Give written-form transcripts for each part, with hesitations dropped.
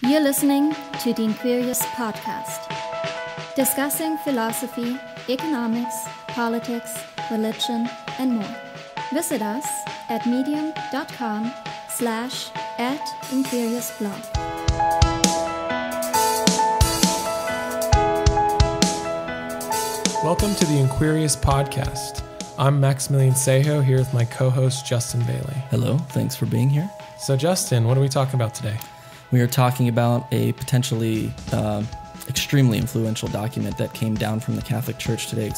You're listening to the Inquiri.us podcast, discussing philosophy, economics, politics, religion, and more. Visit us at medium.com/@Inquiri.us-blog. Welcome to the Inquiri.us podcast. I'm Maximilian Sejo here with my co-host Justin Bailey. Hello, thanks for being here. So Justin, what are we talking about today? We are talking about a potentially extremely influential document that came down from the Catholic Church today,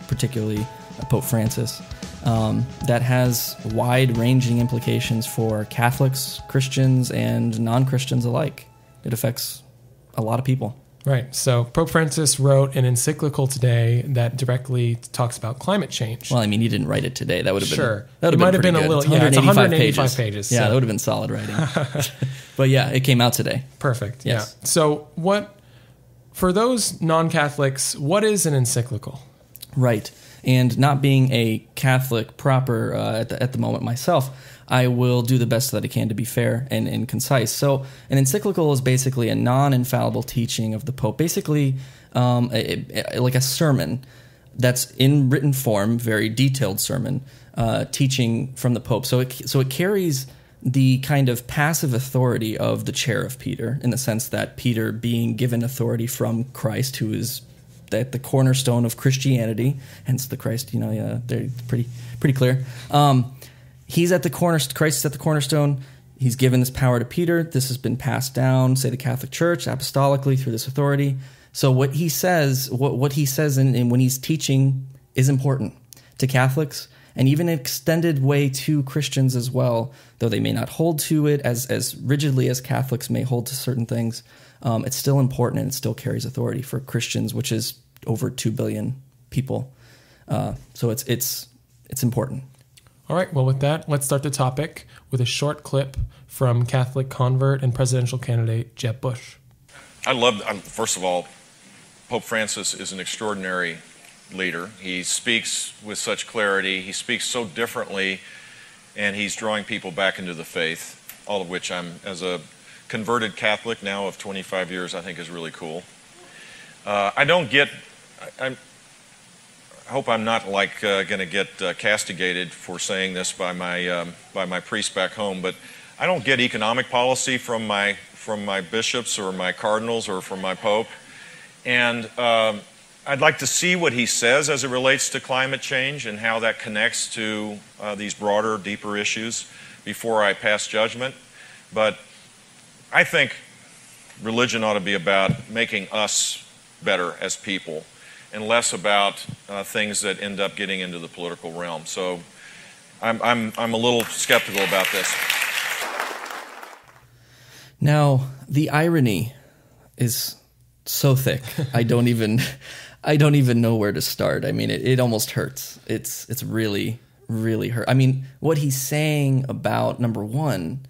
particularly Pope Francis, that has wide-ranging implications for Catholics, Christians, and non-Christians alike. It affects a lot of people. Right. So Pope Francis wrote an encyclical today that directly talks about climate change. Well, I mean, he didn't write it today. That would have been sure. That would have been a little. Yeah, it's 185 pages. Yeah, so. that would have been solid writing. But yeah, it came out today. Perfect. Yes. Yeah. So for those non-Catholics, what is an encyclical? Right. And not being a Catholic proper at the moment myself, I will do the best that I can to be fair and concise. So an encyclical is basically a non-infallible teaching of the Pope, basically like a sermon that's in written form, very detailed sermon, teaching from the Pope. So it carries the kind of passive authority of the chair of Peter, in the sense that Peter being given authority from Christ, who is at the cornerstone of Christianity, hence the Christ, they're pretty clear. He's at the Christ is at the cornerstone. He's given this power to Peter. This has been passed down, say the Catholic Church, apostolically through this authority. So what he says, what he says and when he's teaching is important to Catholics, and even an extended way to Christians as well, though they may not hold to it as rigidly as Catholics may hold to certain things. It's still important, and it still carries authority for Christians, which is over 2 billion people. So it's important. All right, well, with that, let's start the topic with a short clip from Catholic convert and presidential candidate Jeb Bush. First of all, Pope Francis is an extraordinary leader. He speaks with such clarity, he speaks so differently, and he's drawing people back into the faith, all of which as a converted Catholic now of 25 years, I think is really cool. I hope I'm not going to get castigated for saying this by my priest back home, but I don't get economic policy from my bishops or my cardinals or from my pope, and I'd like to see what he says as it relates to climate change and how that connects to these broader, deeper issues before I pass judgment. But I think religion ought to be about making us better as people, and less about things that end up getting into the political realm. So I'm a little skeptical about this. Now, the irony is so thick. I don't even know where to start. I mean, it almost hurts. It's really, really hurt. I mean, what he's saying about, number one,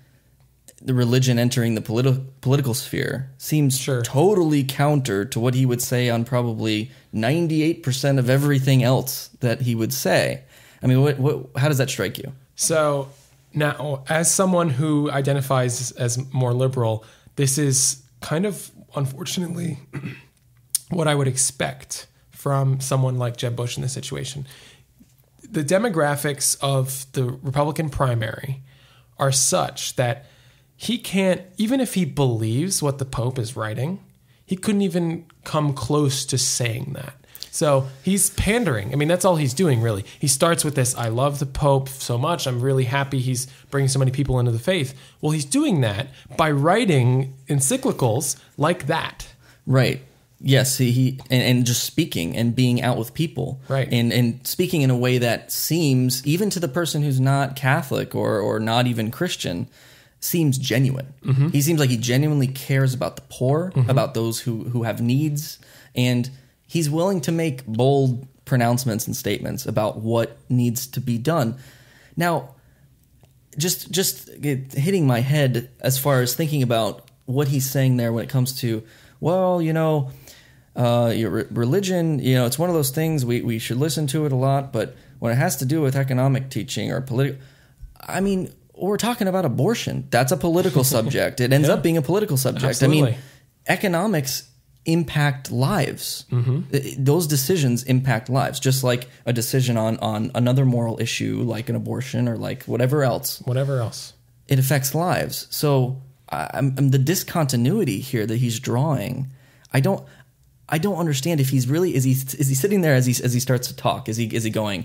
the religion entering the political sphere seems totally counter to what he would say on probably 98% of everything else that he would say. I mean, how does that strike you? So now, as someone who identifies as more liberal, this is kind of, unfortunately, what I would expect from someone like Jeb Bush in this situation. The demographics of the Republican primary are such that he can't, even if he believes what the Pope is writing, he couldn't even come close to saying that. So he's pandering. I mean, that's all he's doing, really. He starts with this, I love the Pope so much. I'm really happy he's bringing so many people into the faith. Well, he's doing that by writing encyclicals like that. Right. Yes, and just speaking and being out with people. Right. And speaking in a way that seems, even to the person who's not Catholic or not even Christian, seems genuine. Mm-hmm. He seems like he genuinely cares about the poor, about those who have needs, and he's willing to make bold pronouncements and statements about what needs to be done. Now, just hitting my head as far as thinking about what he's saying there when it comes to, well, your religion, it's one of those things we should listen to it a lot, but when it has to do with economic teaching or political, I mean, we're talking about abortion. That's a political subject. It ends up being a political subject. Absolutely. I mean, economics impact lives. Those decisions impact lives, just like a decision on another moral issue like an abortion or like whatever else. It affects lives. So I'm the discontinuity here that he's drawing. I don't understand if he's really is he sitting there as he starts to talk? Is he going,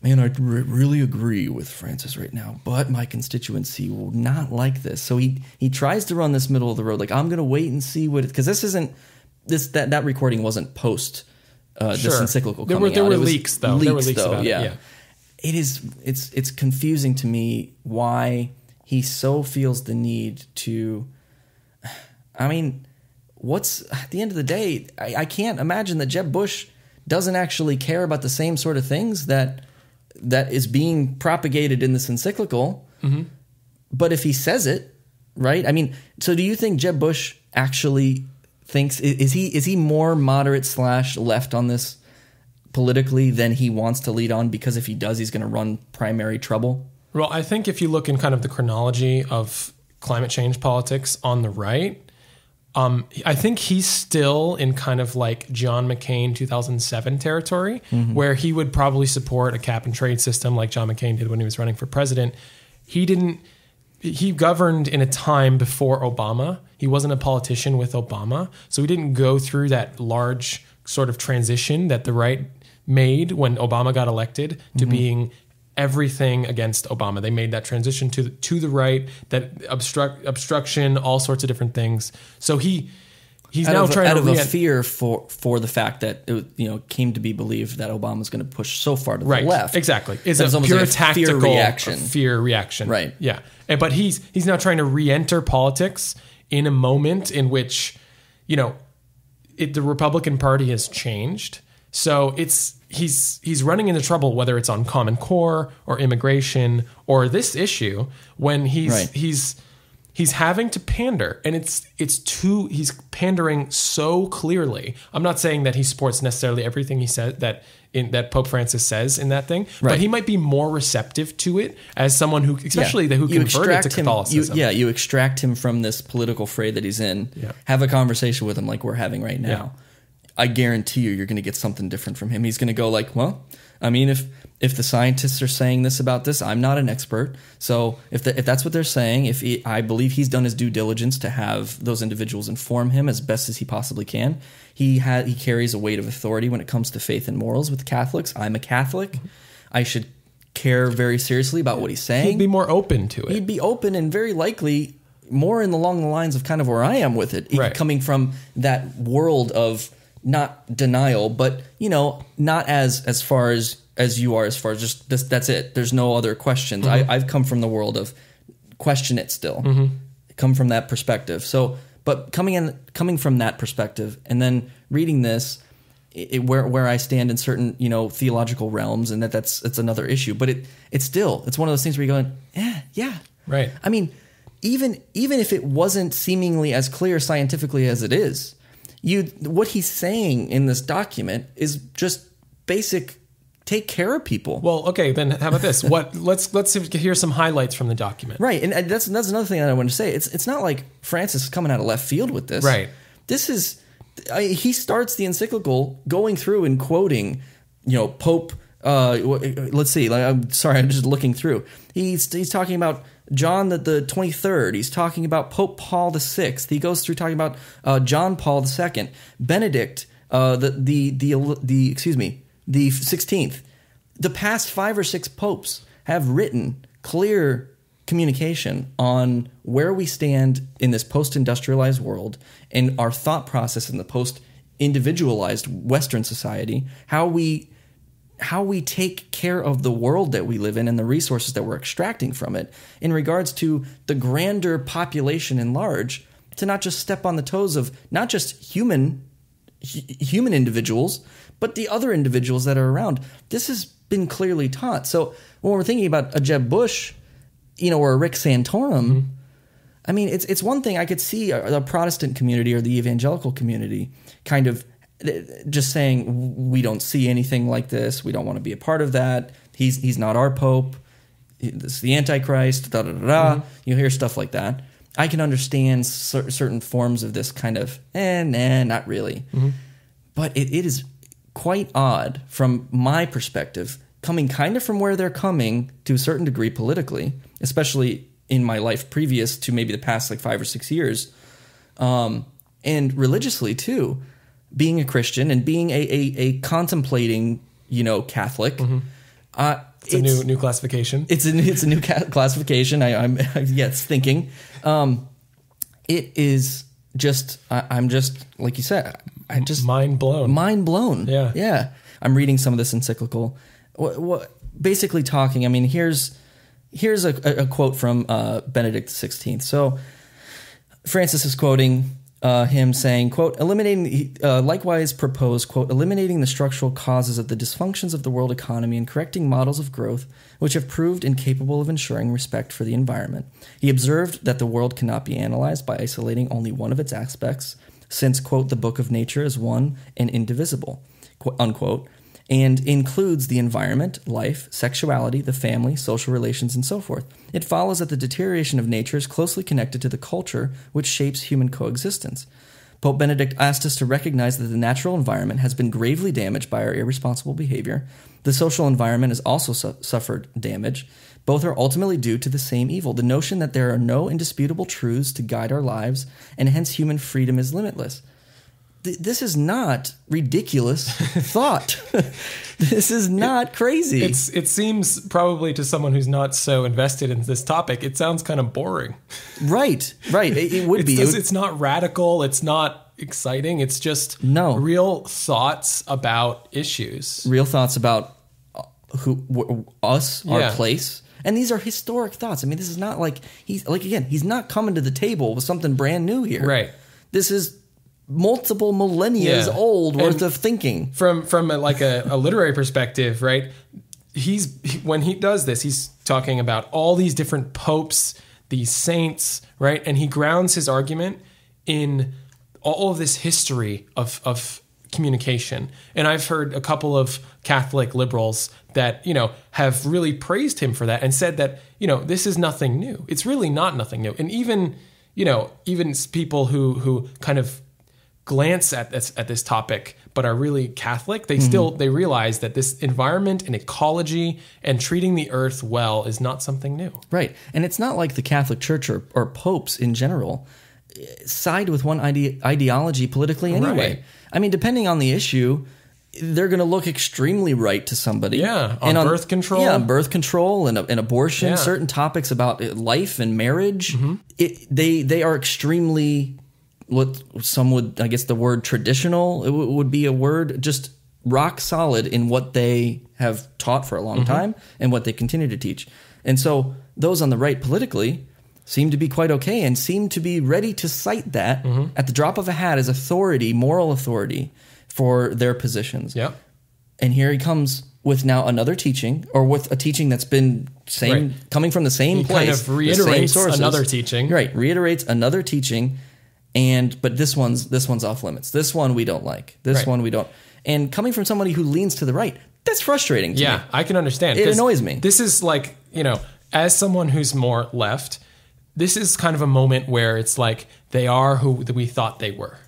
man, I really agree with Francis right now, but my constituency will not like this. So he tries to run this middle of the road, like I'm going to wait and see what, because this isn't that recording wasn't post this encyclical coming out. There were leaks though. There were leaks about it. Yeah. It's confusing to me why he so feels the need to. I mean, what's at the end of the day? I can't imagine that Jeb Bush doesn't actually care about the same sort of things that is being propagated in this encyclical. But if he says it, right? I mean, so do you think Jeb Bush actually thinks is he more moderate / left on this politically than he wants to lead on? Because if he does, he's going to run primary trouble. Well, I think if you look in kind of the chronology of climate change politics on the right, I think he's still in kind of like John McCain 2007 territory, where he would probably support a cap and trade system like John McCain did when he was running for president. He governed in a time before Obama. He wasn't a politician with Obama, so he didn't go through that large sort of transition that the right made when Obama got elected to being everything against Obama. They made that transition to the right, that obstruction, all sorts of different things. So he's now trying to a fear for the fact that it came to be believed that Obama's going to push so far to the left. Exactly. It's a pure like tactical fear reaction. Right. Yeah. But he's now trying to re-enter politics in a moment in which, the Republican Party has changed. So he's running into trouble, whether it's on Common Core or immigration or this issue, when he's having to pander, and he's pandering so clearly. I'm not saying that he supports necessarily everything he said that Pope Francis says in that thing, but he might be more receptive to it as someone who, especially who converted to Catholicism. You extract him from this political fray that he's in. Yeah. Have a conversation with him like we're having right now. Yeah. I guarantee you're going to get something different from him. He's going to go like, well, I mean, if the scientists are saying this about this, I'm not an expert. So if that's what they're saying, I believe he's done his due diligence to have those individuals inform him as best as he possibly can. He carries a weight of authority when it comes to faith and morals with Catholics. I'm a Catholic. I should care very seriously about what he's saying. He'd be more open to it. He'd be open and very likely more along the lines of kind of where I am with it, coming from that world of not denial, but not as far as you are, as far as just this, that's it. There's no other questions. I've come from the world of question it still. Come from that perspective. So, but coming from that perspective, and then reading this, where I stand in certain theological realms, and that's another issue. But it's one of those things where you're going, yeah, right. I mean, even if it wasn't seemingly as clear scientifically as it is. What he's saying in this document is just basic. Take care of people. Well, okay, then how about this? Let's hear some highlights from the document. Right, and that's another thing that I want to say. It's not like Francis is coming out of left field with this. Right. This is he starts the encyclical going through and quoting, Pope. Let's see. I'm sorry, I'm just looking through. He's talking about John the 23rd. He's talking about Pope Paul VI. He goes through talking about John Paul II, Benedict, the 16th. The past 5 or 6 popes have written clear communication on where we stand in this post-industrialized world and our thought process in the post-individualized Western society, how we take care of the world that we live in and the resources that we're extracting from it in regards to the grander population in large, to not just step on the toes of not just human individuals, but the other individuals that are around. This has been clearly taught. So when we're thinking about a Jeb Bush, or a Rick Santorum, I mean, it's one thing I could see the Protestant community or the evangelical community kind of just saying, we don't see anything like this. We don't want to be a part of that. He's not our pope. this is the Antichrist, da da da da. Mm-hmm. You hear stuff like that. I can understand certain forms of this kind of, not really. Mm-hmm. But it is quite odd from my perspective, coming kind of from where they're coming to a certain degree politically, especially in my life previous to maybe the past like 5 or 6 years, and religiously too, being a Christian and being a contemplating, Catholic. Mm-hmm. It's a new classification. It's a new classification. I'm thinking. It is just. I'm just like you said. I just mind blown. Yeah. I'm reading some of this encyclical. What basically talking. I mean, here's a quote from Benedict XVI. So Francis is quoting him saying, quote, likewise propose, quote, eliminating the structural causes of the dysfunctions of the world economy and correcting models of growth which have proved incapable of ensuring respect for the environment. He observed that the world cannot be analyzed by isolating only one of its aspects, since, quote, the book of nature is one and indivisible, unquote, and includes the environment, life, sexuality, the family, social relations, and so forth. It follows that the deterioration of nature is closely connected to the culture which shapes human coexistence. Pope Benedict asked us to recognize that the natural environment has been gravely damaged by our irresponsible behavior. The social environment has also suffered damage. Both are ultimately due to the same evil, the notion that there are no indisputable truths to guide our lives, and hence human freedom is limitless. This is not ridiculous thought. This is not crazy. It seems probably to someone who's not so invested in this topic, it sounds kind of boring. Right. It would be. It's not radical. It's not exciting. It's just real thoughts about issues. Real thoughts about us, our place. And these are historic thoughts. I mean, this is not like he's not coming to the table with something brand new here. Right. This is multiple millennia old worth of thinking. From a literary perspective, right? When he does this, he's talking about all these different popes, these saints, right? And he grounds his argument in all of this history of communication. And I've heard a couple of Catholic liberals that, have really praised him for that and said that, this is nothing new. It's really not nothing new. And even people who kind of glance at this topic but are really Catholic, they realize that this environment and ecology and treating the earth well is not something new. Right. And it's not like the Catholic Church or popes in general side with one ideology politically anyway. Right. I mean, depending on the issue, they're going to look extremely right to somebody. Yeah, on birth control. Yeah, birth control and abortion, certain topics about life and marriage. Mm-hmm. They are extremely, what some would, I guess the word traditional would be a word, just rock solid in what they have taught for a long time and what they continue to teach. And so those on the right politically seem to be quite okay and seem to be ready to cite that at the drop of a hat as authority, moral authority for their positions. Yep. And here he comes with now another teaching, or with a teaching that's been coming from the same place. Kind of reiterates another teaching. Right, reiterates another teaching, but this one's off limits. This one we don't like. This one we don't. And coming from somebody who leans to the right, that's frustrating to me. Yeah, I can understand. It annoys me. This is like, as someone who's more left, this is kind of a moment where it's like they are who we thought they were.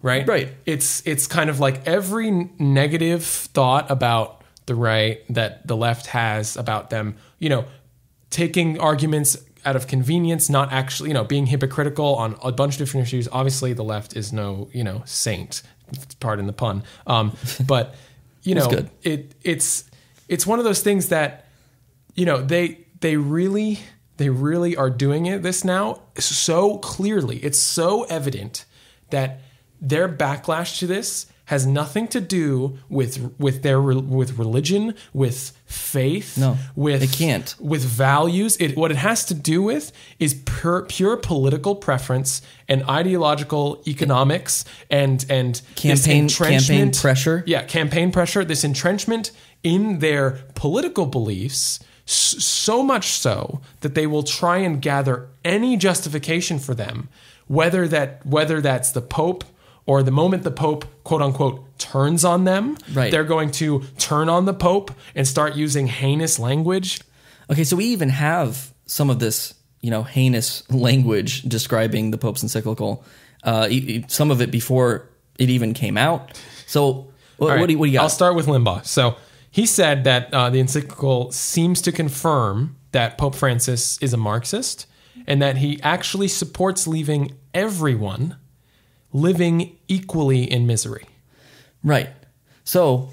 Right. It's kind of like every negative thought about the right that the left has about them, taking arguments out of convenience, not actually, being hypocritical on a bunch of different issues. Obviously, the left is no, saint. Pardon the pun. But it's one of those things that, they really are doing this now so clearly. It's so evident that their backlash to this has nothing to do with religion, with faith, it can't. With values. What it has to do with is pure political preference and ideological economics and campaign pressure. Yeah, campaign pressure. This entrenchment in their political beliefs, so much so that they will try and gather any justification for them, whether that's the Pope. Or the moment the Pope, quote unquote, turns on them, they're going to turn on the Pope and start using heinous language. Okay, so we even have some of this, heinous language describing the Pope's encyclical. Some of it before it even came out. So what do you got? I'll start with Limbaugh. So he said that the encyclical seems to confirm that Pope Francis is a Marxist and that he actually supports leaving everyone living equally in misery. Right. So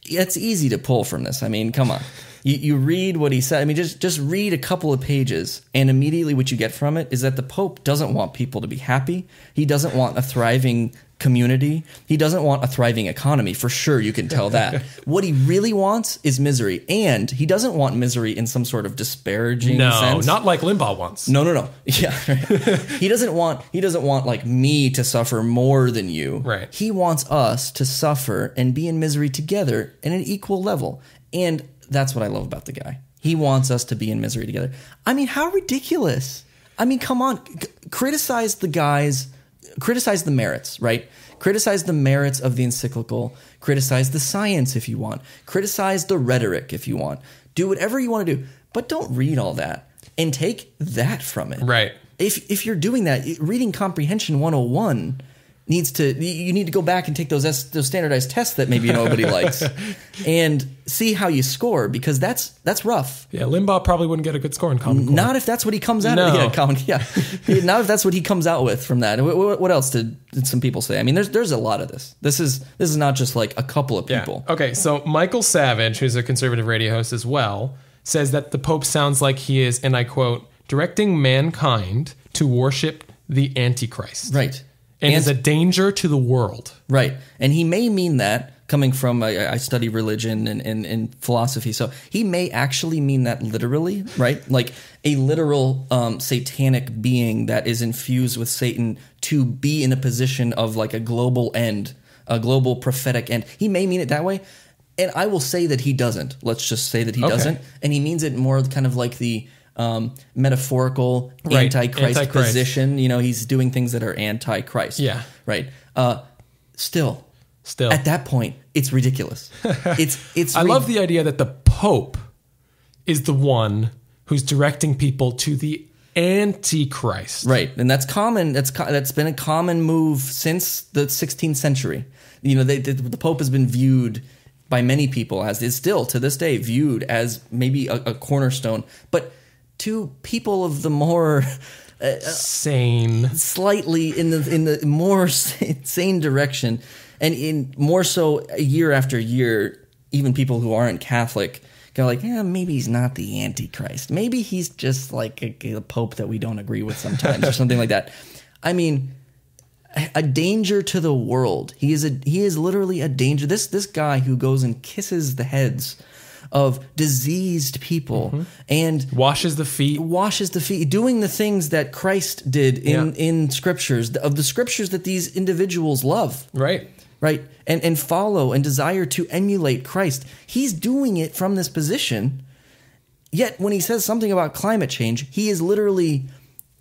it's easy to pull from this. I mean, come on. You read what he said. I mean, just read a couple of pages, and immediately what you get from it is that the Pope doesn't want people to be happy. He doesn't want a thriving community. He doesn't want a thriving economy. For sure, you can tell that. What he really wants is misery, and he doesn't want misery in some sort of disparaging sense. No, not like Limbaugh wants. No. Yeah, right. He doesn't want like me to suffer more than you. Right. He wants us to suffer and be in misery together at an equal level. And that's what I love about the guy. He wants us to be in misery together. I mean, how ridiculous. I mean, come on. Criticize the merits, right? Criticize the merits of the encyclical. Criticize the science if you want. Criticize the rhetoric if you want. Do whatever you want to do. But don't read all that and take that from it. Right. If you're doing that, reading Comprehension 101 you need to go back and take those standardized tests that maybe nobody likes and see how you score, because that's rough. Yeah, Limbaugh probably wouldn't get a good score in Common Core. Not if that's what he comes out No. Not if that's what he comes out with from that. What else did some people say? I mean, there's a lot of this. This is not just like a couple of people. Yeah. Okay, so Michael Savage, who's a conservative radio host as well, says that the Pope sounds like he is, and I quote, directing mankind to worship the Antichrist. Right. And is a danger to the world. Right. And he may mean that, coming from, I study religion and philosophy, so he may actually mean that literally, right? Like a literal satanic being that is infused with Satan to be in a position of like a global end, a global prophetic end. He may mean it that way. And I will say that he doesn't. Let's just say that he doesn't. And he means it more kind of like the metaphorical Antichrist position. He's doing things that are Antichrist. Yeah. Right. Still at that point, it's ridiculous. It's. I love the idea that the Pope is the one who's directing people to the Antichrist. Right. And that's common. That's been a common move since the 16th century. The Pope has been viewed by many people as, is still to this day viewed as maybe a cornerstone, but to people of the more sane, slightly in the more sane direction, and in more so year after year, even people who aren't Catholic go like, yeah, maybe he's not the Antichrist. Maybe he's just like a pope that we don't agree with sometimes, or something like that. I mean, a danger to the world. He is literally a danger. This guy who goes and kisses the heads of diseased people and washes the feet, doing the things that Christ did in scriptures, of the scriptures that these individuals love. Right. And follow and desire to emulate Christ. He's doing it from this position. Yet when he says something about climate change, he is literally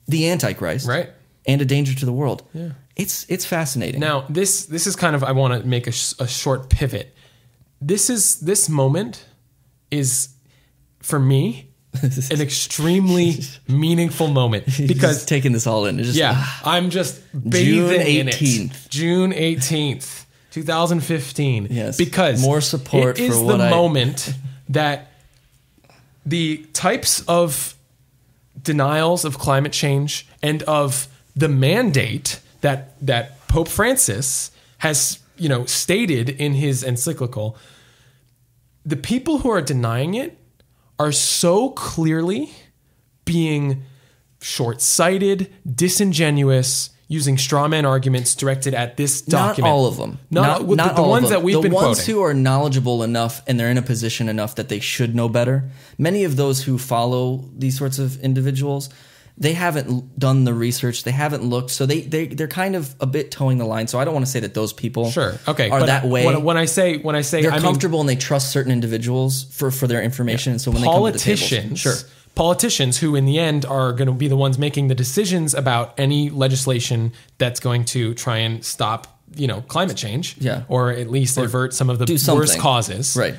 the Antichrist. Right. And a danger to the world. Yeah. It's fascinating. Now, this is kind of, I want to make a short pivot. This moment is, for me, an extremely meaningful moment, because just taking this all in. I'm just bathing in it. June 18th, 2015. Yes. Because more support it is for the moment that the types of denials of climate change and of the mandate that Pope Francis has, stated in his encyclical, the people who are denying it are so clearly being short-sighted, disingenuous, using straw man arguments directed at this document. Not all of them. Not the ones that we've been quoting. The ones who are knowledgeable enough and they're in a position enough that they should know better. Many of those who follow these sorts of individuals, they haven't done the research. They haven't looked. So they're kind of a bit towing the line. So I don't want to say that those people are that way. When I say they're comfortable and they trust certain individuals for their information. And so when they come to the table, politicians who in the end are going to be the ones making the decisions about any legislation that's going to try and stop, climate change, or at least avert some of the worst causes. Right.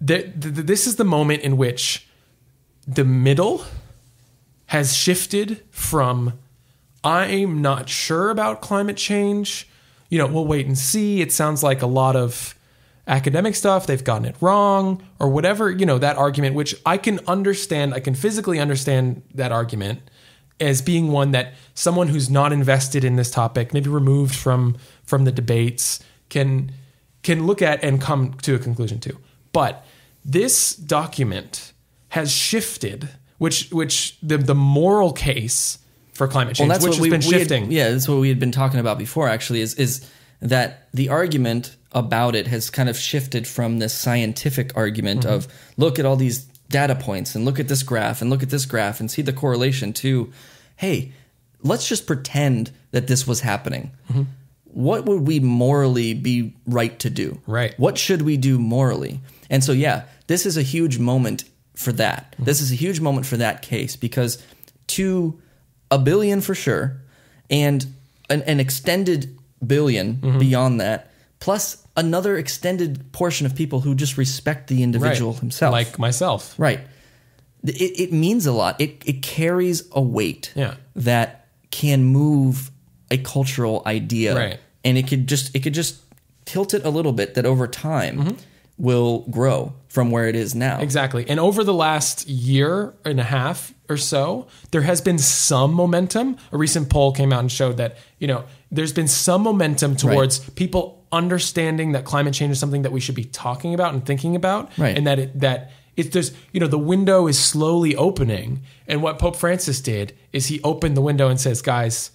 this is the moment in which the middle has shifted from I'm not sure about climate change. We'll wait and see. It sounds like a lot of academic stuff. They've gotten it wrong or whatever, that argument, which I can understand. I can physically understand that argument as being one that someone who's not invested in this topic, maybe removed from the debates, can look at and come to a conclusion to. But this document has shifted, which the moral case for climate change, which has been shifting. That's what we had been talking about before, actually, is that the argument about it has kind of shifted from this scientific argument of look at all these data points and look at this graph and look at this graph and see the correlation to, hey, let's just pretend that this was happening. What would we morally be right to do? Right. What should we do morally? And so, this is a huge moment for that. This is a huge moment for that case because to $1 billion for sure, and an extended billion beyond that, plus another extended portion of people who just respect the individual himself. Like myself. Right. It means a lot. It carries a weight that can move a cultural idea. Right. And it could just tilt it a little bit that over time will grow from where it is now. Exactly. And over the last year and a half or so, there has been some momentum. A recent poll came out and showed that, there's been some momentum towards people understanding that climate change is something that we should be talking about and thinking about. Right. And that it's just, the window is slowly opening. And what Pope Francis did is he opened the window and says, guys,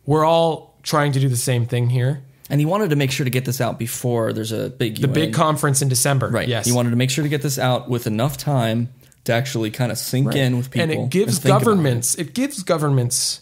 we're all trying to do the same thing here. And he wanted to make sure to get this out before there's a big UN. Big conference in December. Right. Yes. He wanted to make sure to get this out with enough time to actually kind of sink in with people. And it gives governments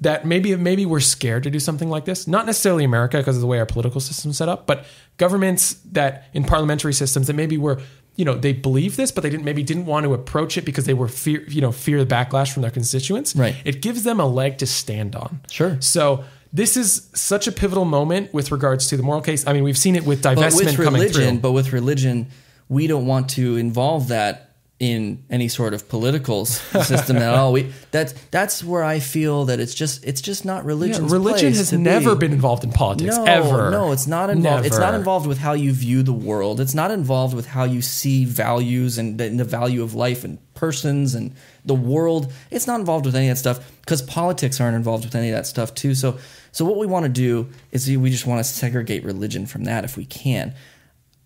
that maybe we're scared to do something like this. Not necessarily America because of the way our political system's set up, but governments that in parliamentary systems that maybe were, they believe this, but they didn't want to approach it because they were fear the backlash from their constituents. Right. It gives them a leg to stand on. Sure. So this is such a pivotal moment with regards to the moral case. I mean, we've seen it with divestment coming through. But with religion, we don't want to involve that in any sort of political system at all. That's where I feel that it's just not religion's religion place has to never be. been involved in politics ever. No, it's not involved. Never. It's not involved with how you view the world. It's not involved with how you see values and the value of life and persons and the world. It's not involved with any of that stuff because politics aren't involved with any of that stuff too. So what we want to do is we just want to segregate religion from that if we can.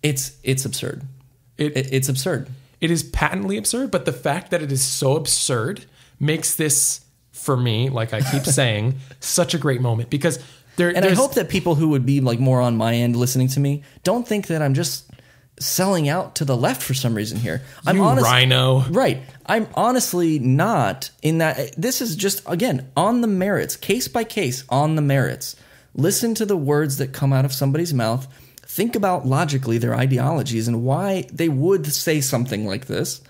It's absurd. It's absurd. It is patently absurd, but the fact that it is so absurd makes this, for me, like I keep saying, such a great moment because I hope that people who would be like more on my end listening to me don't think that I'm just selling out to the left for some reason here. Rhino. Right. I'm honestly not in that. This is just, again, on the merits, case by case, on the merits. Listen to the words that come out of somebody's mouth. Think about logically their ideologies and why they would say something like this.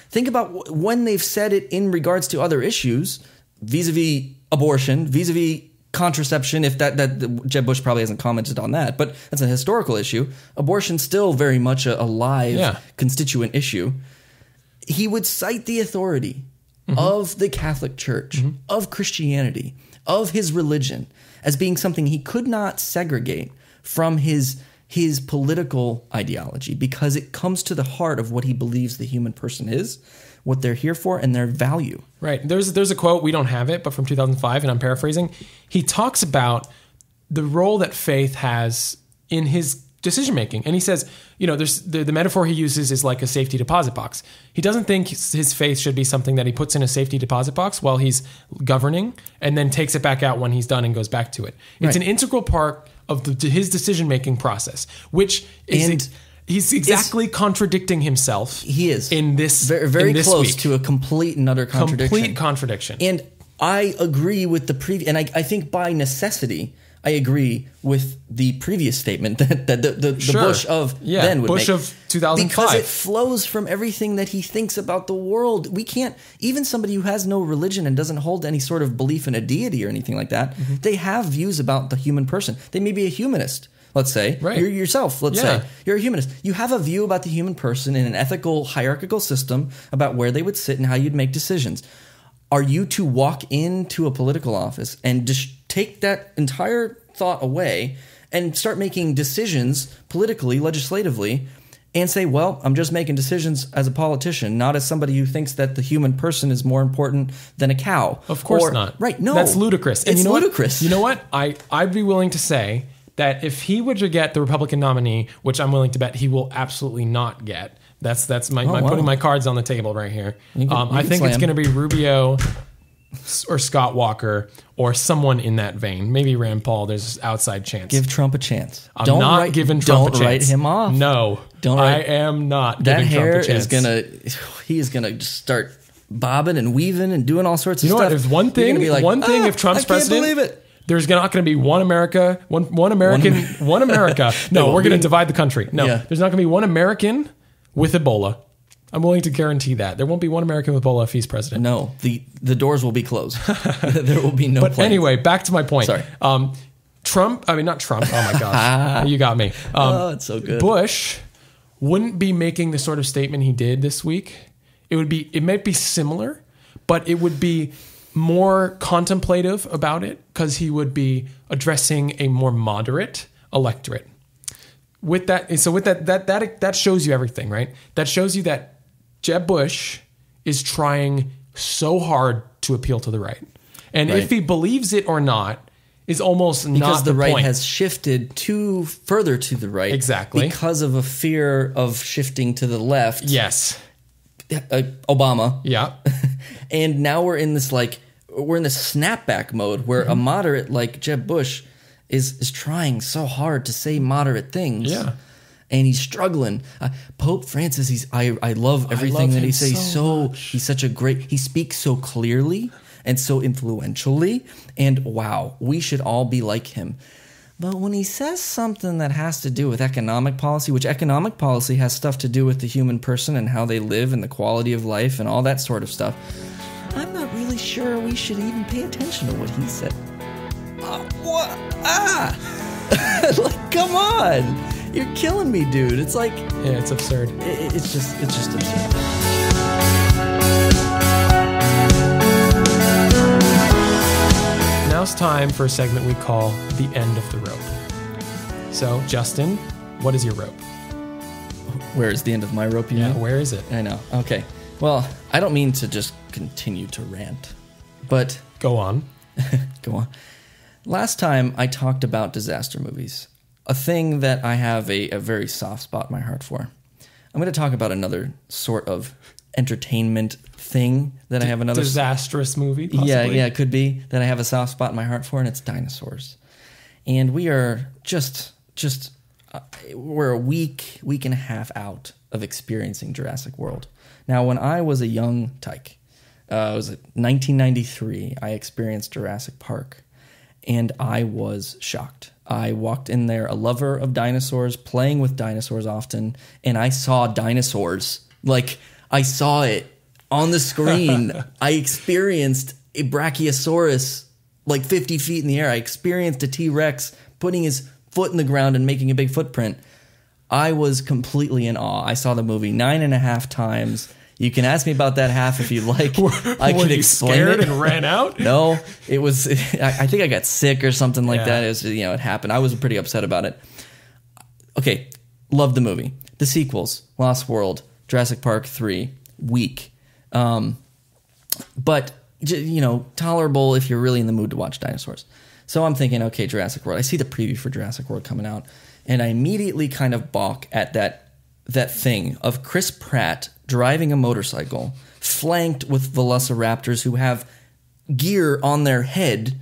Think about when they've said it in regards to other issues, vis-a-vis abortion, vis-a-vis contraception, if that Jeb Bush probably hasn't commented on that, but that's a historical issue. Abortion's still very much a live constituent issue. He would cite the authority of the Catholic Church, of Christianity, of his religion, as being something he could not segregate from his political ideology because it comes to the heart of what he believes the human person is, what they're here for, and their value. Right. There's a quote, we don't have it, but from 2005, and I'm paraphrasing. He talks about the role that faith has in his decision-making. And he says, there's the metaphor he uses is like a safety deposit box. He doesn't think his faith should be something that he puts in a safety deposit box while he's governing and then takes it back out when he's done and goes back to it. It's an integral part of his decision-making process, which is... He's exactly contradicting himself. He is. In this very in this close week. to a complete and utter contradiction. Complete contradiction. And I agree with the previous, and I think by necessity, I agree with the previous statement that the Bush of then would Bush make. of 2005. Because it flows from everything that he thinks about the world. We can't, even somebody who has no religion and doesn't hold any sort of belief in a deity or anything like that, they have views about the human person. They may be a humanist. let's say. Right. You're yourself, let's Yeah. say. You're a humanist. You have a view about the human person in an ethical, hierarchical system about where they would sit and how you'd make decisions. Are you to walk into a political office and just take that entire thought away and start making decisions politically, legislatively, and say, well, I'm just making decisions as a politician, not as somebody who thinks that the human person is more important than a cow? Of course not. Right, no. That's ludicrous. And it's you know ludicrous. What? You know what? I'd be willing to say that if he were to get the Republican nominee, which I'm willing to bet he will absolutely not get, that's my putting my cards on the table right here. I think it's going to be Rubio or Scott Walker or someone in that vein. Maybe Rand Paul. There's outside chance. Give Trump a chance. I'm not giving Trump a chance. Don't write him off. No, I am not giving Trump a chance. He is gonna just start bobbing and weaving and doing all sorts of stuff. You know what? There's one thing. If Trump's president, can't believe it. There's not going to be one America, one American, one America. No, we're going to divide the country. No, there's not going to be one American with Ebola. I'm willing to guarantee that. There won't be one American with Ebola if he's president. No, the doors will be closed. There will be no But plans. anyway, back to my point. Sorry. Not Trump. Oh my gosh. You got me. It's so good. Bush wouldn't be making the sort of statement he did this week. It might be similar, but it would be more contemplative about it because he would be addressing a more moderate electorate. With that shows you everything, right? That shows you that Jeb Bush is trying so hard to appeal to the right. And if he believes it or not is almost not the point. Because the right has shifted further to the right. Exactly. Because of a fear of shifting to the left. Yes. Obama. Yeah. And now we're in this snapback mode where a moderate like Jeb Bush is trying so hard to say moderate things. Yeah. And he's struggling. Pope Francis, I love everything that he says. He's such a great, he speaks so clearly and so influentially. And wow, we should all be like him. But when he says something that has to do with economic policy, which economic policy has stuff to do with the human person and how they live and the quality of life and all that sort of stuff, I'm not really sure we should even pay attention to what he said. What? Like, come on. You're killing me, dude. It's like... Yeah, it's absurd. It's just absurd. Now it's time for a segment we call The End of the Rope. So, Justin, what is your rope? Where is the end of my rope, you mean? Where is it? I know. Okay. Well, I don't mean to just continue to rant, but... Go on. Go on. Last time I talked about disaster movies, a thing that I have a very soft spot in my heart for. I'm going to talk about another sort of entertainment thing that I have another... Disastrous movie, possibly? Yeah, it could be, that I have a soft spot in my heart for, and it's dinosaurs. And we are we're a week and a half out of experiencing Jurassic World. Now, when I was a young tyke, it was 1993, I experienced Jurassic Park, and I was shocked. I walked in there a lover of dinosaurs, playing with dinosaurs often, and I saw dinosaurs. Like, I saw it on the screen. I experienced a Brachiosaurus like 50 feet in the air. I experienced a T-Rex putting his foot in the ground and making a big footprint. I was completely in awe. I saw the movie 9.5 times. You can ask me about that half if you'd like. I can explain scared it. And ran out? No, it was. I think I got sick or something like that. It was, it happened. I was pretty upset about it. Okay, loved the movie. The sequels: Lost World, Jurassic Park 3, weak, but tolerable if you're really in the mood to watch dinosaurs. So I'm thinking, okay, Jurassic World. I see the preview for Jurassic World coming out, and I immediately kind of balk at that thing of Chris Pratt driving a motorcycle, flanked with velociraptors who have gear on their head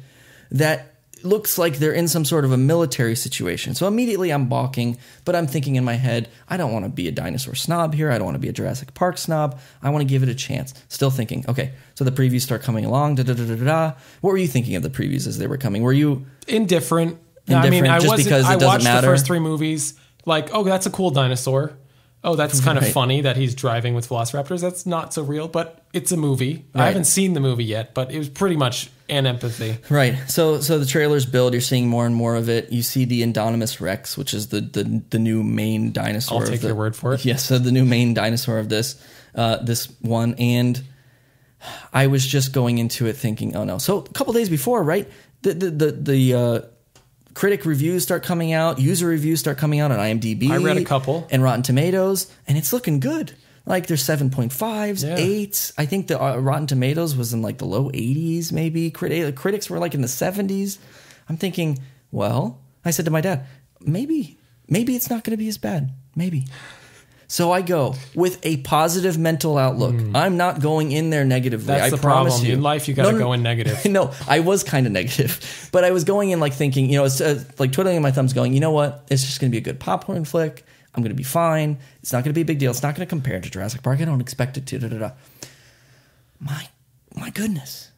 that looks like they're in some sort of a military situation. So immediately I'm balking, but I'm thinking in my head, I don't want to be a dinosaur snob here. I don't want to be a Jurassic Park snob. I want to give it a chance. Still thinking, okay, so the previews start coming along. What were you thinking of the previews as they were coming? Were you... Indifferent. I mean, just because it doesn't matter? I watched the first 3 movies, like, oh, that's a cool dinosaur. oh, that's kind of Right. funny that he's driving with velociraptors. That's not so real, but it's a movie. I Right. haven't seen the movie yet, but it was pretty much an empathy. Right. So the trailers build. You're seeing more and more of it. You see the Indominus Rex, which is the new main dinosaur. I'll take your word for it. Yes. So the new main dinosaur of this one, and I was just going into it thinking, oh no. So a couple days before, right? The critic reviews start coming out, user reviews start coming out on IMDb. I read a couple. And Rotten Tomatoes, and it's looking good. Like there's 7.5s, Yeah. 8s. I think the Rotten Tomatoes was in like the low 80s, maybe. Critics were like in the 70s. I'm thinking, well, I said to my dad, maybe it's not going to be as bad. Maybe. So I go with a positive mental outlook. I'm not going in there negatively. That's I the promise problem. you. In life, you got to go in negative. No, I was kind of negative, but I was going in like thinking, it's like twiddling my thumbs, going, you know what? It's just going to be a good popcorn flick. I'm going to be fine. It's not going to be a big deal. It's not going to compare to Jurassic Park. I don't expect it to. Da, da, da. My goodness.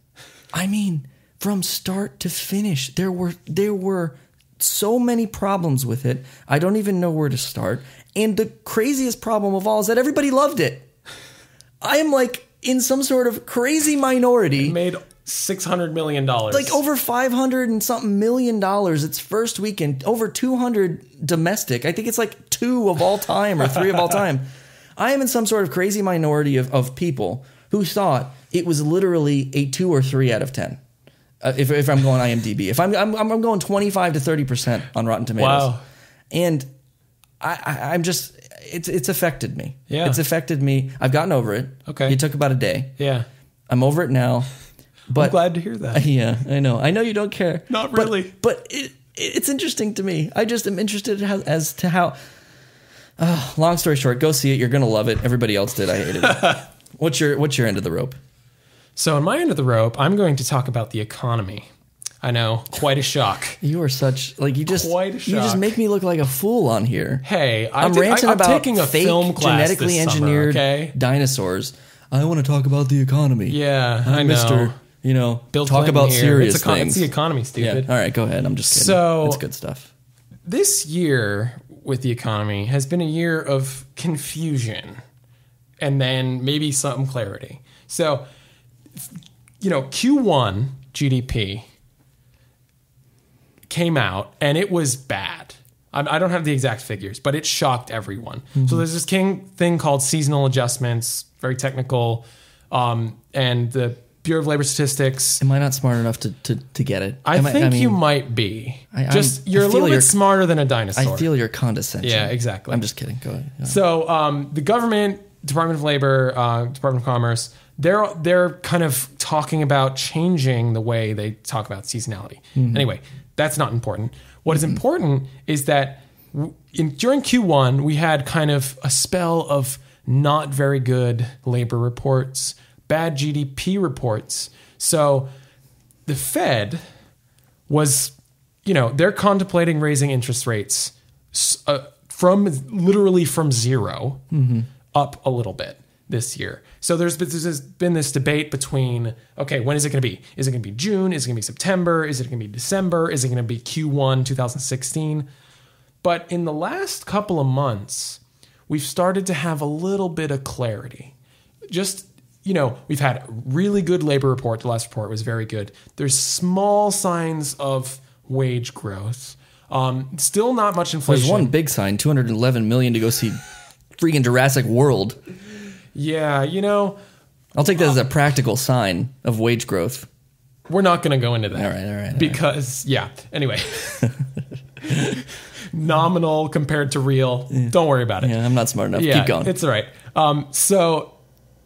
I mean, from start to finish, there were so many problems with it. I don't even know where to start. And the craziest problem of all is that everybody loved it. I am like in some sort of crazy minority. It made $600 million. Like over 500 and something million dollars its first weekend, over 200 domestic. I think it's like 2 of all time or 3 of all time. I am in some sort of crazy minority of people who thought it was literally a 2 or 3 out of 10. If I'm going IMDb, if I'm going 25 to 30% on Rotten Tomatoes. Wow. And I'm just, it's affected me. Yeah. It's affected me. I've gotten over it. Okay. It took about a day. Yeah. I'm over it now. But I'm glad to hear that. Yeah, I know. I know you don't care. Not really. But it's interesting to me. I just am interested as to how. Long story short, go see it. You're gonna love it. Everybody else did. I hated it. What's your end of the rope? So in my end of the rope, I'm going to talk about the economy. I know, quite a shock. You are such like you just Quite a you just shock. make me look like a fool on here. Hey, I'm ranting I'm about taking a fake film class genetically this engineered summer, okay? dinosaurs. I want to talk about the economy. Yeah, I'm I know. Mr. Bill talk Clinton about here. serious It's things. the economy, stupid. Yeah. All right, go ahead. I'm just kidding. So- That's good stuff. This year with the economy has been a year of confusion and then maybe some clarity. So, Q1 GDP came out and it was bad. I don't have the exact figures, but it shocked everyone. Mm-hmm. So there's this thing called seasonal adjustments, very technical, and the Bureau of Labor Statistics. Am I not smart enough to get it? I think you might be. You're a little bit smarter than a dinosaur. I feel your condescension. Yeah, exactly. I'm just kidding. Go ahead. Yeah. So the government, Department of Labor, Department of Commerce, they're kind of talking about changing the way they talk about seasonality. Mm-hmm. Anyway, that's not important. What is important is that during Q1, we had kind of a spell of not very good labor reports, bad GDP reports. So the Fed was, they're contemplating raising interest rates from 0 up a little bit this year. So there's been this debate between, okay, when is it going to be? Is it going to be June? Is it going to be September? Is it going to be December? Is it going to be Q1 2016? But in the last couple of months, we've started to have a little bit of clarity. Just, we've had a really good labor report. The last report was very good. There's small signs of wage growth. Still not much inflation. There's one big sign, $211 million to go see freaking Jurassic World. Yeah, I'll take that as a practical sign of wage growth. We're not going to go into that. All right. Because, anyway. Nominal compared to real. Yeah. Don't worry about it. Yeah, I'm not smart enough. Yeah, keep going. It's all right. So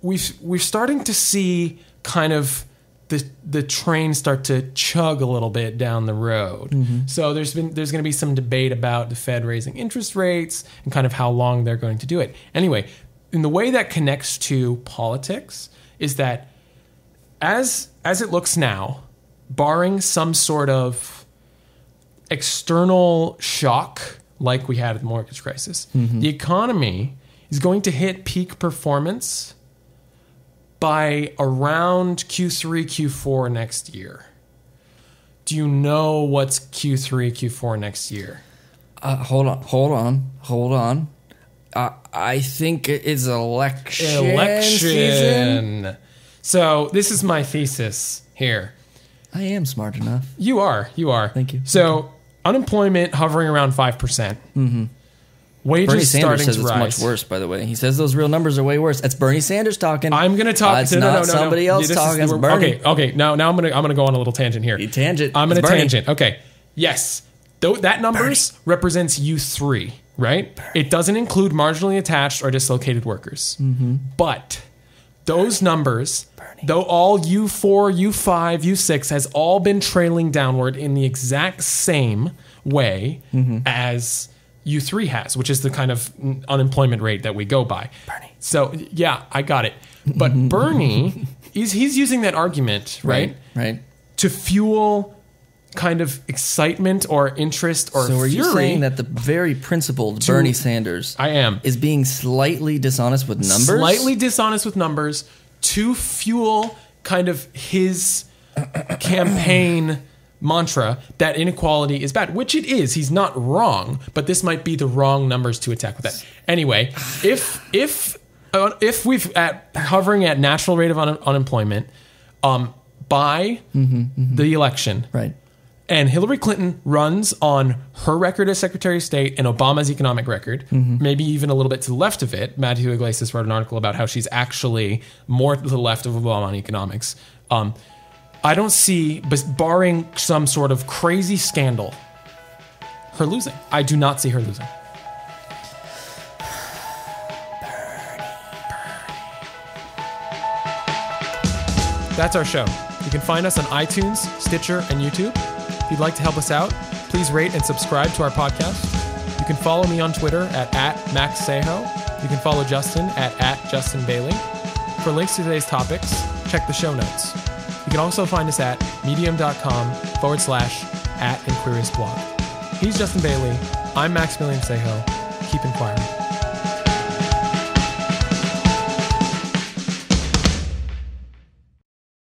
we're starting to see kind of the train start to chug a little bit down the road. Mm-hmm. So there's going to be some debate about the Fed raising interest rates and kind of how long they're going to do it. Anyway, in the way that connects to politics is that as it looks now, barring some sort of external shock like we had at the mortgage crisis, the economy is going to hit peak performance by around Q3, Q4 next year. Do you know what's Q3, Q4 next year? Hold on. I think it is election season. So this is my thesis here. I am smart enough. You are. Thank you. So unemployment hovering around 5%. Mm-hmm. Wages Bernie Sanders says to rise. it's much worse, by the way. He says those real numbers are way worse. That's Bernie Sanders talking. I'm going to talk. It's not somebody else talking. It's Bernie. Okay. Now I'm going to go on a little tangent here. I'm going to tangent. Okay. Yes. That numbers represents U3, right? Bernie. It doesn't include marginally attached or dislocated workers. Mm-hmm. But those numbers, though all U4, U5, U6 has all been trailing downward in the exact same way as U3 has, which is the kind of unemployment rate that we go by. Bernie. So, yeah, I got it. But Bernie, he's using that argument, right? Right. To fuel kind of excitement or interest or fury. So are you saying that the very principled Bernie Sanders is being slightly dishonest with numbers? Slightly dishonest with numbers to fuel kind of his campaign mantra that inequality is bad, which it is. He's not wrong, but this might be the wrong numbers to attack with that. Anyway, if we've hovering at natural rate of unemployment by the election, right, and Hillary Clinton runs on her record as Secretary of State and Obama's economic record, maybe even a little bit to the left of it. Matthew Iglesias wrote an article about how she's actually more to the left of Obama on economics. I don't see, barring some sort of crazy scandal, her losing. I do not see her losing. That's our show. You can find us on iTunes, Stitcher, and YouTube. If you'd like to help us out, please rate and subscribe to our podcast. You can follow me on Twitter at @MaxSejo. You can follow Justin at @JustinBailey. For links to today's topics, check the show notes. You can also find us at medium.com/@Inquiri.us blog. He's Justin Bailey. I'm Maximilian Sejo. Keep inquiring.